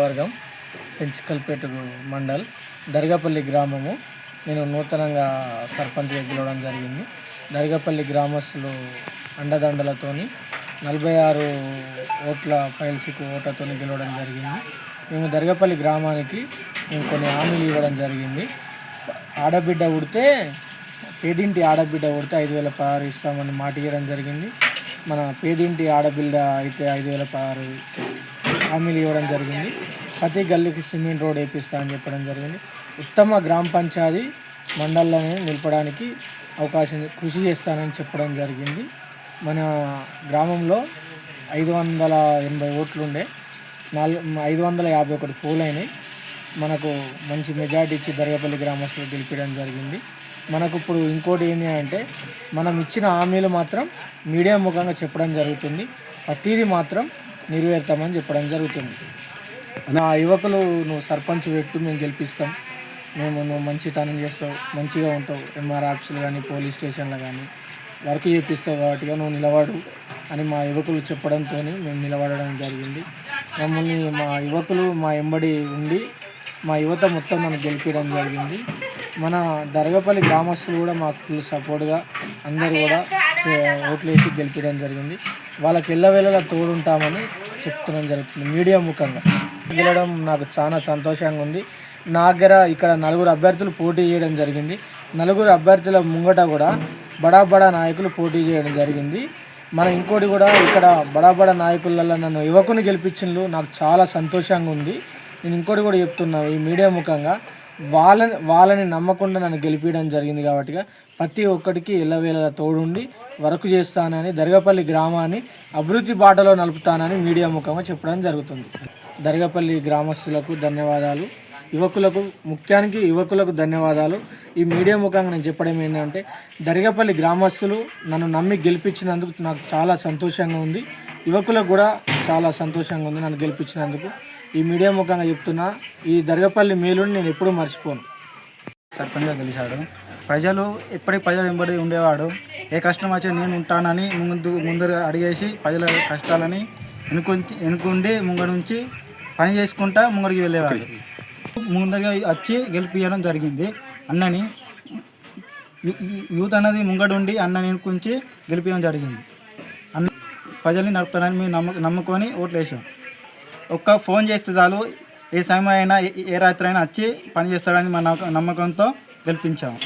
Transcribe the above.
నియోజకవర్గం పెంచికల్పేట మండల్ దర్గాపల్లి గ్రామము. నేను నూతనంగా సర్పంచ్గా గెలవడం జరిగింది. దర్గాపల్లి గ్రామస్తులు అండదండలతోని 46 ఓట్ల పైల్సికు ఓట్లతో గెలవడం జరిగింది. మేము దర్గాపల్లి గ్రామానికి కొన్ని హామీలు ఇవ్వడం జరిగింది. ఆడబిడ్డ పుడితే పేదింటి ఆడబిడ్డ పుడితే 5,000 పహారు ఇస్తామని మాట ఇవ్వడం జరిగింది. మన పేదింటి ఆడబిడ్డ అయితే 5,000 పహారు హామీలు ఇవ్వడం జరిగింది. ప్రతి గల్లీకి సిమెంట్ రోడ్ వేపిస్తా అని చెప్పడం జరిగింది. ఉత్తమ గ్రామ పంచాయతీ మండలాన్ని నిలపడానికి కృషి చేస్తానని చెప్పడం జరిగింది. మన గ్రామంలో 580 ఓట్లుండే 551 పోల్ అయినాయి. మనకు మంచి మెజార్టీ ఇచ్చి దర్గాపల్లి గ్రామస్తులు గెలిపించడం జరిగింది. మనకు ఇప్పుడు ఇంకోటి ఏంటి అంటే మనం ఇచ్చిన హామీలు మాత్రం మీడియా ముఖంగా చెప్పడం జరుగుతుంది. ప్రతిదీ మాత్రం నెరవేరుతామని చెప్పడం జరుగుతుంది. నా యువకులు నువ్వు సర్పంచ్ పెట్టు, మేము గెలిపిస్తాం, నువ్వు మంచితనం చేస్తావు, మంచిగా ఉంటావు, ఎంఆర్ ఆఫీసులు కానీ పోలీస్ స్టేషన్లో కానీ వర్క్ చేపిస్తావు కాబట్టి నువ్వు నిలబడు అని మా యువకులు చెప్పడంతో మేము నిలబడడం జరిగింది. మమ్మల్ని మా యువకులు మా ఎంబడి ఉండి మా యువత మొత్తం నన్ను గెలిపించడం జరిగింది. మన దర్గాపల్లి గ్రామస్తులు కూడా మాకు ఫుల్ సపోర్ట్గా అందరూ కూడా ఓట్లు వేసి గెలిపించడం జరిగింది. వాళ్ళకి ఎల్లవేళలా తోడుంటామని చెప్తడం జరుగుతుంది. మీడియా ముఖంగా గెలవడం నాకు చాలా సంతోషంగా ఉంది. నా దగ్గర ఇక్కడ 4 అభ్యర్థులు పోటీ చేయడం జరిగింది. 4 అభ్యర్థుల ముంగట కూడా బడా నాయకులు పోటీ చేయడం జరిగింది. మన ఇంకోటి కూడా ఇక్కడ బడా నాయకులలో నన్ను యువకుని గెలిపించిండ్రు. నాకు చాలా సంతోషంగా ఉంది. నేను ఇంకోటి కూడా చెప్తున్నా ఈ మీడియా ముఖంగా వాళ్ళని నమ్మకుండా నన్ను గెలిపించడం జరిగింది కాబట్టి ప్రతి ఒక్కటికి ఎల్లవేళలా తోడుండి వర్క్ చేస్తానని దర్గాపల్లి గ్రామాన్ని అభివృద్ధి బాటలో నలుపుతానని మీడియా ముఖంగా చెప్పడం జరుగుతుంది. దర్గాపల్లి గ్రామస్తులకు ధన్యవాదాలు, ముఖ్యానికి యువకులకు ధన్యవాదాలు. ఈ మీడియా ముఖంగా నేను చెప్పడం ఏంటంటే దర్గాపల్లి గ్రామస్తులు నన్ను నమ్మి గెలిపించినందుకు నాకు చాలా సంతోషంగా ఉంది. యువకులకు కూడా చాలా సంతోషంగా ఉంది నన్ను గెలిపించినందుకు. ఈ మీడియా ముఖంగా చెప్తున్నా, ఈ దర్గాపల్లి మేలుని నేను ఎప్పుడూ మర్చిపోను. సర్పంచ్గా గెలిచాడు. ఎప్పటికీ ప్రజలు వెంబడి ఉండేవాడు. ఏ కష్టం వచ్చి నేను ఉంటానని ముందుగా అడిగేసి ప్రజల కష్టాలని వెనుకుండి ముంగడి నుంచి పని చేసుకుంటా ముంగడికి వెళ్ళేవాడు. ముందరగా వచ్చి గెలిపించడం జరిగింది. అన్నని యూత్ అన్నది ముంగడుండి అన్నని వెనుకుంచి గెలిపించడం జరిగింది. అన్న ప్రజల్ని నడుపుతానని మేము నమ్ముకొని ఓట్లు వేసాం. ఒక్క ఫోన్ చేస్తే చాలు, ఏ సమయం అయినా ఏ రాత్రి అయినా వచ్చి పని చేస్తాడని మా నమ్మకంతో గెలిపించాము.